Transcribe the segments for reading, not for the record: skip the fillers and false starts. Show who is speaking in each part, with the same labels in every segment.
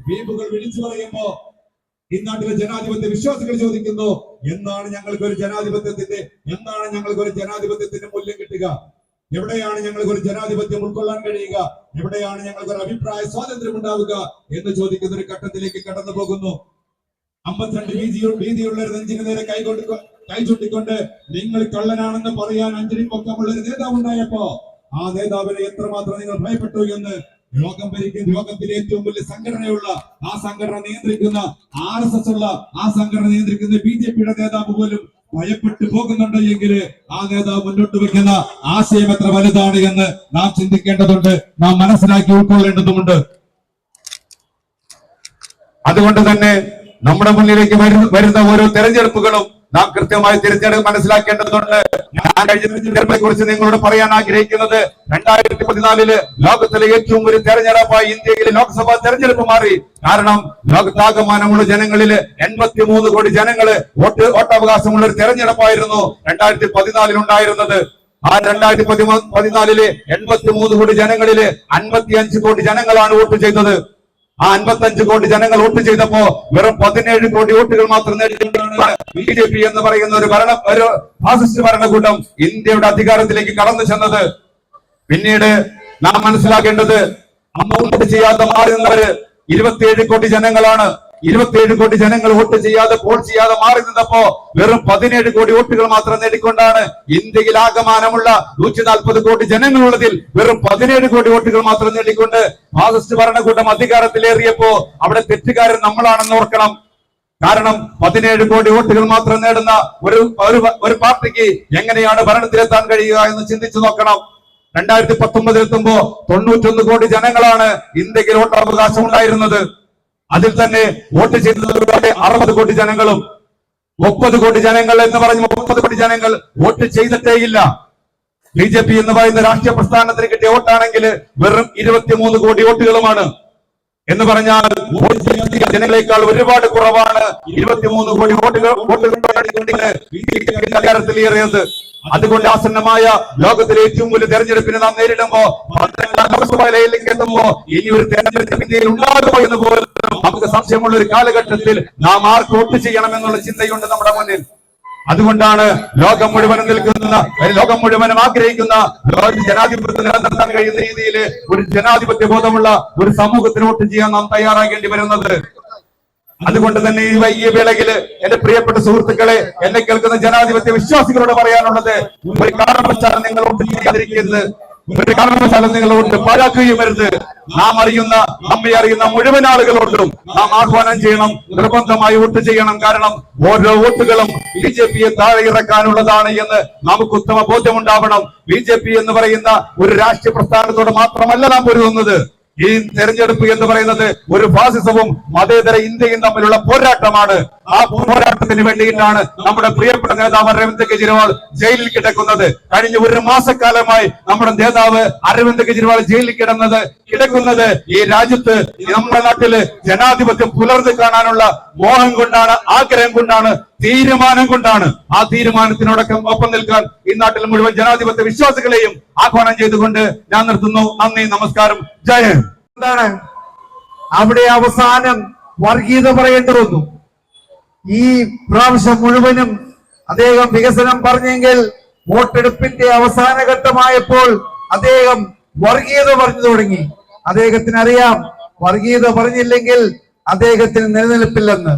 Speaker 1: വീമ്പുകൾ വിളിച്ചു പറയുമ്പോ ഈ നാട്ടിലെ ജനാധിപത്യ വിശ്വാസികൾ ചോദിക്കുന്നു, എന്നാണ് ഞങ്ങൾക്ക് ഒരു ജനാധിപത്യത്തിന്റെ മൂല്യം കിട്ടുക? എവിടെയാണ് ഞങ്ങൾക്ക് ഒരു ജനാധിപത്യം ഉൾക്കൊള്ളാൻ കഴിയുക? എവിടെയാണ് ഞങ്ങൾക്ക് ഒരു അഭിപ്രായ സ്വാതന്ത്ര്യം ഉണ്ടാവുക എന്ന് ചോദിക്കുന്ന ഒരു ഘട്ടത്തിലേക്ക് കടന്നു പോകുന്നു. 52 വീതിയുള്ള ഒരു നെഞ്ചിന് നേരെ കൈ ചുട്ടിക്കൊണ്ട് നിങ്ങൾ കള്ളനാണെന്ന് പറയാൻ 5 അടി പൊക്കമുള്ള ഒരു നേതാവ് ഉണ്ടായപ്പോ ആ നേതാവിനെ എത്രമാത്രം നിങ്ങൾ ഭയപ്പെട്ടു എന്ന് ലോകത്തിലെ ഏറ്റവും വലിയ സംഘടനയുള്ള ആ സംഘടന നിയന്ത്രിക്കുന്ന RSS ഉള്ള ആ സംഘടന നിയന്ത്രിക്കുന്ന BJPയുടെ നേതാവ് പോലും ഭയപ്പെട്ടു പോകുന്നുണ്ട് എങ്കിൽ ആ നേതാവ് മുന്നോട്ട് വെക്കുന്ന ആശയം എത്ര വലുതാണ് എന്ന് നാം ചിന്തിക്കേണ്ടതുണ്ട്, നാം മനസ്സിലാക്കി ഉൾക്കൊള്ളേണ്ടതുമുണ്ട്. അതുകൊണ്ട് തന്നെ നമ്മുടെ മുന്നിലേക്ക് വരുന്ന ഓരോ തെരഞ്ഞെടുപ്പുകളും നാം കൃത്യമായി മനസ്സിലാക്കേണ്ടതുണ്ട്. ഞാൻ കഴിഞ്ഞ തെരഞ്ഞെടുപ്പിനെ കുറിച്ച് നിങ്ങളോട് പറയാൻ ആഗ്രഹിക്കുന്നത് 2014 ലോകത്തിലെ ഏറ്റവും വലിയ തെരഞ്ഞെടുപ്പായി ഇന്ത്യയിലെ ലോക്സഭാ തെരഞ്ഞെടുപ്പ് മാറി. കാരണം ലോകത്താകമാനമുള്ള ജനങ്ങളില് 83 കോടി ജനങ്ങള് വോട്ടവകാശമുള്ള ഒരു തെരഞ്ഞെടുപ്പായിരുന്നു 2014 ഉണ്ടായിരുന്നത്. ആ 2014 83 കോടി ജനങ്ങളില് 55 കോടി ജനങ്ങളാണ് വോട്ട് ചെയ്തത്. ആ 55 കോടി ജനങ്ങൾ വോട്ട് ചെയ്തപ്പോ വെറും 17 കോടി വോട്ടുകൾ മാത്രം നേടിക്കൊണ്ടാണ് BJP എന്ന് പറയുന്ന ഒരു ഫാസിസ്റ്റ് ഭരണകൂടം ഇന്ത്യയുടെ അധികാരത്തിലേക്ക് കടന്നു ചെന്നത്. പിന്നീട് നാം മനസ്സിലാക്കേണ്ടത് വോട്ട് ചെയ്യാതെ മാറി നിന്നവര് 27 കോടി ജനങ്ങളാണ്. 27 കോടി ജനങ്ങൾ വോട്ട് ചെയ്യാതെ പോൾ ചെയ്യാതെ മാറി നിന്നപ്പോ വെറും 17 കോടി വോട്ടുകൾ മാത്രം നേടിക്കൊണ്ടാണ് ഇന്ത്യയിൽ ആകമാനമുള്ള 140 കോടി ജനങ്ങളുള്ളതിൽ വെറും 17 കോടി വോട്ടുകൾ മാത്രം നേടിക്കൊണ്ട് ഫാസിസ്റ്റ് ഭരണകൂടം അധികാരത്തിലേറിയപ്പോ അവിടെ തെറ്റുകാരൻ നമ്മളാണെന്ന് ഓർക്കണം. കാരണം 17 കോടി വോട്ടുകൾ മാത്രം നേടുന്ന ഒരു പാർട്ടിക്ക് എങ്ങനെയാണ് ഭരണത്തിലെത്താൻ കഴിയുക എന്ന് ചിന്തിച്ചു നോക്കണം. 2019 എത്തുമ്പോ 91 കോടി ജനങ്ങളാണ് ഇന്ത്യയിൽ വോട്ടവകാശം ഉണ്ടായിരുന്നത്. അതിൽ തന്നെ വോട്ട് ചെയ്തത് 60 കോടി ജനങ്ങളും 30 കോടി ജനങ്ങൾ എന്ന് പറഞ്ഞ് 30 കോടി ജനങ്ങൾ വോട്ട് ചെയ്തിട്ടേയില്ല. BJP എന്ന് പറയുന്ന രാഷ്ട്രീയ പ്രസ്ഥാനത്തിന് കിട്ടിയ വോട്ടാണെങ്കിൽ വെറും 23 കോടി വോട്ടുകളുമാണ്. എന്ന് പറഞ്ഞാൽ വോട്ട് ചെയ്യുന്ന ജനങ്ങളെക്കാൾ ഒരുപാട് കുറവാണ് 23 കോടി വോട്ടുകൾ അധികാരത്തിലേറിയത്. അതുകൊണ്ട് ആസന്നമായ ലോകത്തിലെ ഏറ്റവും വലിയ തെരഞ്ഞെടുപ്പിനെ നാം നേരിടുമ്പോ ലോക്സഭയിലേക്ക് എത്തുമ്പോ ഇനി ഒരു തെരഞ്ഞെടുപ്പ് ഇന്ത്യയിൽ ഉണ്ടാകുമോ എന്ന് പോലും നമുക്ക് സംശയമുള്ള ഒരു കാലഘട്ടത്തിൽ നാം ആർക്ക് വോട്ട് ചെയ്യണമെന്നുള്ള ചിന്തയുണ്ട് നമ്മുടെ മുന്നിൽ. അതുകൊണ്ടാണ് ലോകം മുഴുവനും ആഗ്രഹിക്കുന്ന ജനാധിപത്യത്തെ നിലനിർത്താൻ കഴിയുന്ന രീതിയിൽ ഒരു ജനാധിപത്യ ബോധമുള്ള ഒരു സമൂഹത്തിന് വോട്ട് ചെയ്യാൻ നാം തയ്യാറാകേണ്ടി വരുന്നത്. അതുകൊണ്ട് തന്നെ ഈ വേളയില് എന്റെ പ്രിയപ്പെട്ട സുഹൃത്തുക്കളെ, എന്നെ കേൾക്കുന്ന ജനാധിപത്യ വിശ്വാസികളോട് പറയാനുള്ളത്, ഒരു കാരണവശാലും നിങ്ങൾ വോട്ട് ചെയ്യാതിരിക്കരുത്. ഒരു കാരണവശാലും നിങ്ങൾ വോട്ട് പാഴാക്കുകയും വരുത്. നമ്മെ അറിയുന്ന മുഴുവൻ ആളുകളോടും നാം ആഹ്വാനം ചെയ്യണം, നിർബന്ധമായി വോട്ട് ചെയ്യണം. കാരണം ഓരോ വോട്ടുകളും BJPയെ താഴെ ഇറക്കാനുള്ളതാണ് എന്ന് നമുക്ക് ഉത്തമ ബോധ്യമുണ്ടാവണം. BJP എന്ന് പറയുന്ന ഒരു രാഷ്ട്രീയ പ്രസ്ഥാനത്തോട് മാത്രമല്ല നാം പൊരുതുന്നത്. ഈ തെരഞ്ഞെടുപ്പ് എന്ന് പറയുന്നത് ഒരു ഫാസിസവും മതേതര ഇന്ത്യയും തമ്മിലുള്ള പോരാട്ടമാണ്. ആ പോരാട്ടത്തിന് വേണ്ടിയിട്ടാണ് നമ്മുടെ പ്രിയപ്പെട്ട നേതാവ് അരവിന്ദ് കെജ്രിവാൾ ജയിലിൽ കിടക്കുന്നത്. കഴിഞ്ഞ ഒരു മാസക്കാലമായി നമ്മുടെ നേതാവ് അരവിന്ദ് കെജ്രിവാൾ ജയിലിൽ കിടക്കുന്നത് ഈ രാജ്യത്ത്, നമ്മുടെ നാട്ടില് ജനാധിപത്യം പുലർന്നു കാണാനുള്ള മോഹം കൊണ്ടാണ്, ആഗ്രഹം കൊണ്ടാണ്, തീരുമാനം കൊണ്ടാണ്. ആ തീരുമാനത്തിനോടൊപ്പം ഒപ്പം നിൽക്കാൻ ഈ നാട്ടിൽ മുഴുവൻ ജനാധിപത്യ വിശ്വാസികളെയും ആഹ്വാനം ചെയ്തുകൊണ്ട് ഞാൻ നിർത്തുന്നു. നന്ദി, നമസ്കാരം, ജയ് ഹിന്ദ്.
Speaker 2: എന്താണ് അവിടെ അവസാനം വർഗീയത പറയേണ്ടി വന്നു. ഈ പ്രാവശ്യം മുഴുവനും അദ്ദേഹം വികസനം പറഞ്ഞെങ്കിൽ വോട്ടെടുപ്പിന്റെ അവസാന ഘട്ടമായപ്പോൾ അദ്ദേഹം വർഗീയത പറഞ്ഞു തുടങ്ങി. അദ്ദേഹത്തിന് അറിയാം, വർഗീയത പറഞ്ഞില്ലെങ്കിൽ അദ്ദേഹത്തിന് നിലനിൽപ്പില്ലെന്ന്.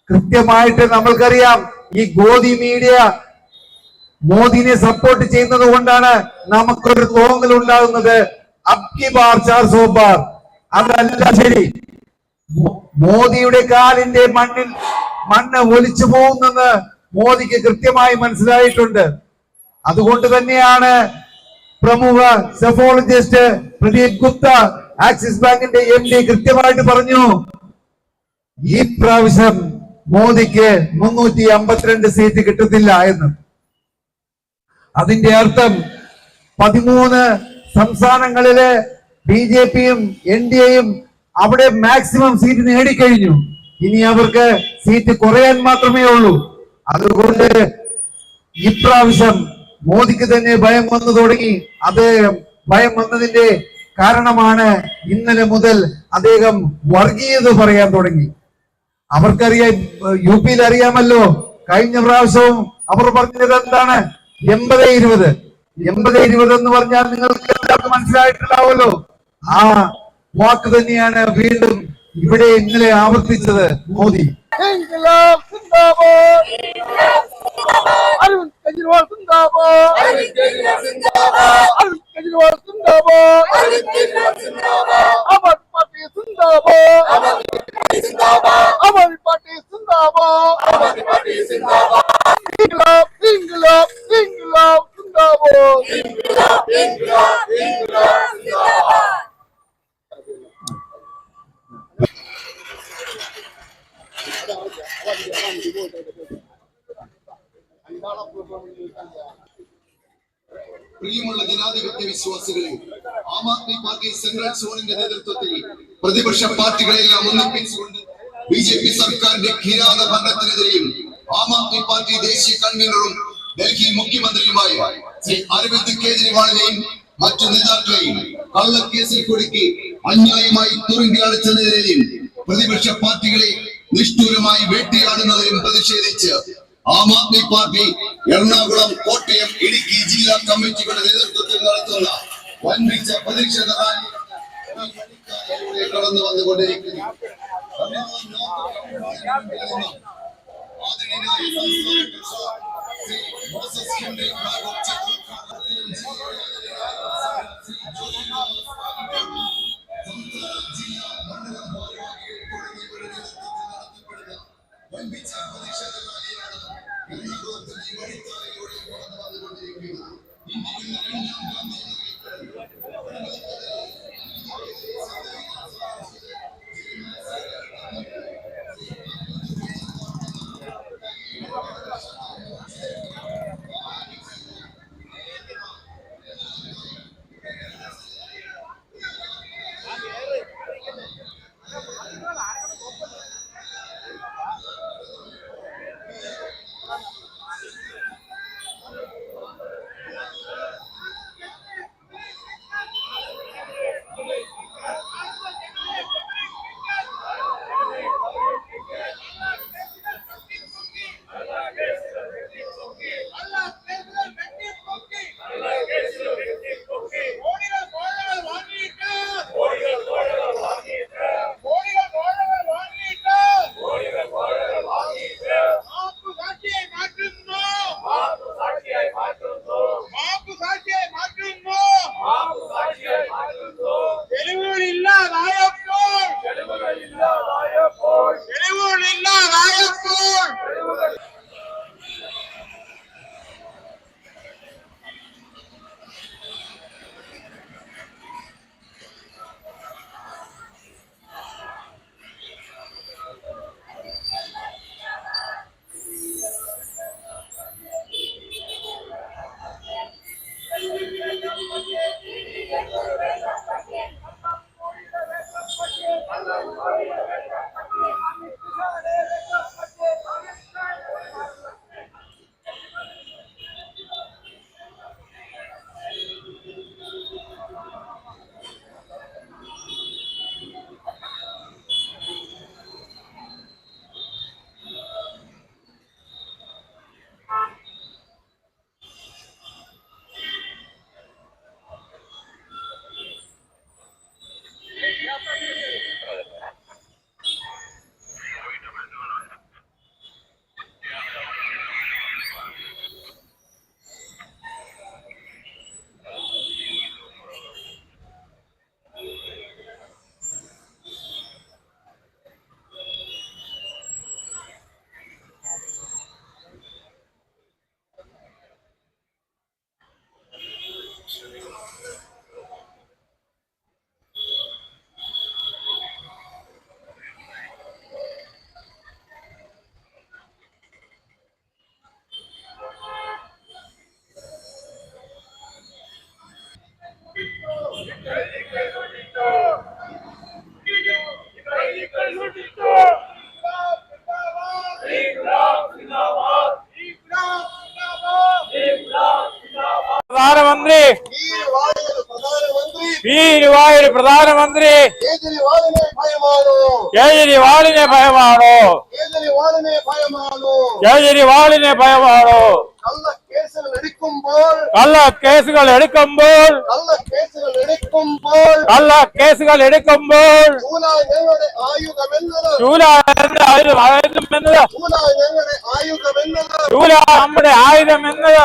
Speaker 2: കൃത്യമായിട്ട് നമ്മൾക്കറിയാം, ഈ ഗോദി മീഡിയ മോദിനെ സപ്പോർട്ട് ചെയ്യുന്നത് കൊണ്ടാണ് നമുക്കൊരു തോന്നൽ ഉണ്ടാകുന്നത്, അബ്കി ബാർ 400 ബാർ. അതല്ല ശരി. മോദിയുടെ കാലിന്റെ മണ്ണ് ഒലിച്ചു പോകുന്നെന്ന് മോദിക്ക് കൃത്യമായി മനസ്സിലായിട്ടുണ്ട്. അതുകൊണ്ട് തന്നെയാണ് പ്രമുഖ സെഫോളജിസ്റ്റ് പ്രദീപ് ഗുപ്ത, ആക്സിസ് ബാങ്കിന്റെ MD, കൃത്യമായിട്ട് പറഞ്ഞു, ഈ പ്രാവശ്യം മോദിക്ക് 352 സീറ്റ് കിട്ടത്തില്ല എന്ന്. അതിന്റെ അർത്ഥം 13 സംസ്ഥാനങ്ങളിലെ BJPയും NDAയും അവിടെ മാക്സിമം സീറ്റ് നേടിക്കഴിഞ്ഞു. ഇനി അവർക്ക് സീറ്റ് കുറയാൻ മാത്രമേ ഉള്ളൂ. അതുകൊണ്ട് ഇപ്രാവശ്യം മോദിക്ക് തന്നെ ഭയം വന്നു തുടങ്ങി. അത് ഭയം വന്നതിന്റെ കാരണമാണ് ഇന്നലെ മുതൽ അദ്ദേഹം വർഗീയത പറയാൻ തുടങ്ങി. അവർക്കറിയാം, UP-യിൽ അറിയാമല്ലോ, കഴിഞ്ഞ പ്രാവശ്യവും അവർ പറഞ്ഞത് എന്താണ്? 80-20. 80-20 എന്ന് പറഞ്ഞാൽ നിങ്ങൾക്ക് എല്ലാവർക്കും മനസ്സിലായിട്ടുണ്ടാവുമല്ലോ. ആ വാക്ക് തന്നെയാണ് വീണ്ടും ഇവിടെ ഇന്നലെ ആവർത്തിച്ചത് മോദി.
Speaker 3: अरविंद केजरीवाल जिंदाबाद, अरविंद केजरीवाल जिंदाबाद, अरविंद केजरीवाल जिंदाबाद, अरविंद केजरीवाल जिंदाबाद, आम आदमी पार्टी जिंदाबाद, आम आदमी पार्टी जिंदाबाद, आम आदमी पार्टी जिंदाबाद, आम आदमी पार्टी जिंदाबाद, इंकलाब इंकलाब इंकलाब जिंदाबाद, इंकलाब इंकलाब इंकलाब जिंदाबाद।
Speaker 4: പ്രിയമുള്ള ജനാധിപത്യ വിശ്വാസികളെ, ആം ആദ്മി പാർട്ടി സെൻട്രൽ സോണിന്റെ നേതൃത്വത്തിൽ പ്രതിപക്ഷ പാർട്ടികളെല്ലാം ഒന്നിപ്പിച്ചുകൊണ്ട് BJP സർക്കാരിന്റെ കിരാത ഭരണത്തിനെതിരെയും ആം ആദ്മി പാർട്ടി ദേശീയ കൺവീനറും ഡൽഹി മുഖ്യമന്ത്രിയുമായ ശ്രീ അരവിന്ദ് കെജ്രിവാളിനെയും മറ്റു നേതാക്കളെയും കള്ളക്കേസിൽ കുടുക്കി അന്യായമായി തുറുങ്കിലടച്ചതിനെതിരെയും പ്രതിപക്ഷ പാർട്ടികളെ നിഷ്ഠൂരമായി വേട്ടയാടുന്നതിലും പ്രതിഷേധിച്ച് ആം ആദ്മി പാർട്ടി എറണാകുളം, കോട്ടയം, ഇടുക്കി ജില്ലാ കമ്മിറ്റികളുടെ നേതൃത്വത്തിൽ നടത്തുന്ന വൻപിച്ച പ്രതിഷേധ റാലി കടന്നു വന്നുകൊണ്ടിരിക്കുന്നു. വൻപിച്ച പ്രതിഷേധ റാലിയാണ് എറണാകുളത്തിൽ ഈ വഴിത്താരയിലൂടെ കടന്നു വന്നുകൊണ്ടിരിക്കുന്നത്.
Speaker 3: ഈ ഗുരുവായൂർ പ്രധാനമന്ത്രി
Speaker 5: കേജ്രിവാളിനെ ഭയമാണോ?
Speaker 3: കേജ്രിവാളിനെ ഭയമാണോ?
Speaker 5: കേജ്രിവാളിനെ ഭയമാണോ?
Speaker 3: കേജ്രിവാളിനെ ഭയമാണോ?
Speaker 5: കള്ള കേസുകൾ എടുക്കുമ്പോൾ
Speaker 3: കള്ള കേസുകൾ എടുക്കുമ്പോൾ കള്ള കേസുകൾ എടുക്കുമ്പോൾ
Speaker 5: ചൂലായി ഞങ്ങളുടെ ആയുധമെന്നത്
Speaker 3: ആയുധമെന്നത്
Speaker 5: ചൂലായി ഞങ്ങളുടെ ആയുധമെന്നത്
Speaker 3: നമ്മുടെ ആയുധം എന്നത്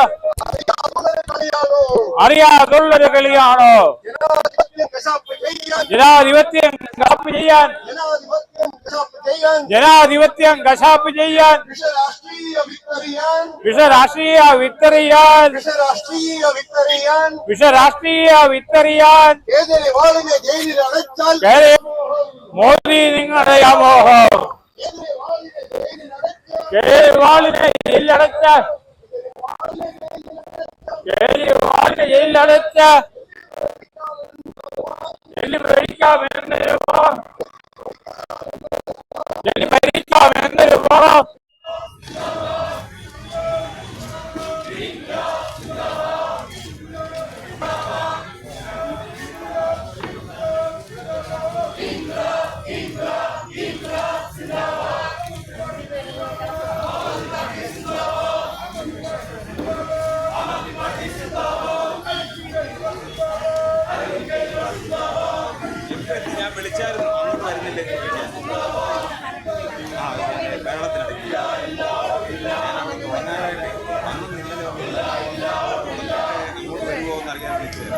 Speaker 3: അറിയാതുള്ളൊരു കളിയാണോ?
Speaker 5: ജനാധിപത്യം കശാപ്പ് ചെയ്യാൻ
Speaker 3: ജനാധിപത്യം കശാപ്പ് ചെയ്യാൻ ജനാധിപത്യം കശാപ്പ് ചെയ്യാൻ
Speaker 5: വിഷരാഷ്ട്രീയ
Speaker 3: വിത്തറിയാൻ
Speaker 5: കേജ്രിവാളിനെ ജയിലിൽ അടച്ചാൽ
Speaker 3: മോദി നിങ്ങളുടെ വ്യാമോഹം കേജ്രിവാളിനെ ജയിലടച്ച ജയിലിൽ ഭരിക്കാമെന്നൊരു
Speaker 6: ഞാൻ വിളിച്ചായിരുന്നു അങ്ങോട്ട് വരുന്നില്ലേ കേരളത്തിനടക്കി ഞാൻ അവിടെ തുടങ്ങാനായിട്ട് അന്നും ഇന്നലെ ഇങ്ങോട്ട് വരുമോ എന്നറിയാൻ വിളിച്ചത്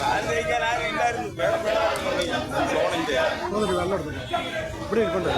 Speaker 6: ആഗ്രഹിക്കാൻ ആരും ഇല്ലായിരുന്നു വേണം സോണിന്റെ ഇവിടെ ഇരിപ്പുണ്ട്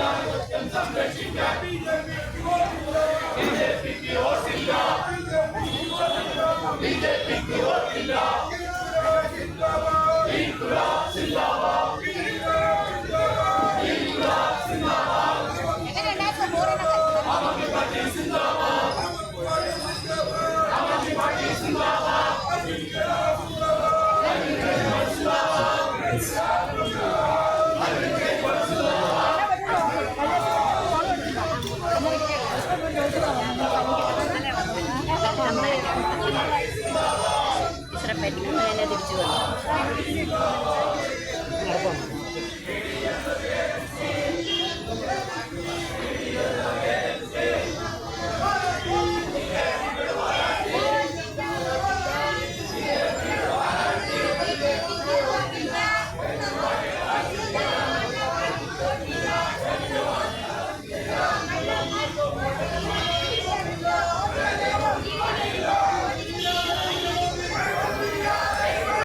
Speaker 7: തിരിച്ചു വന്നു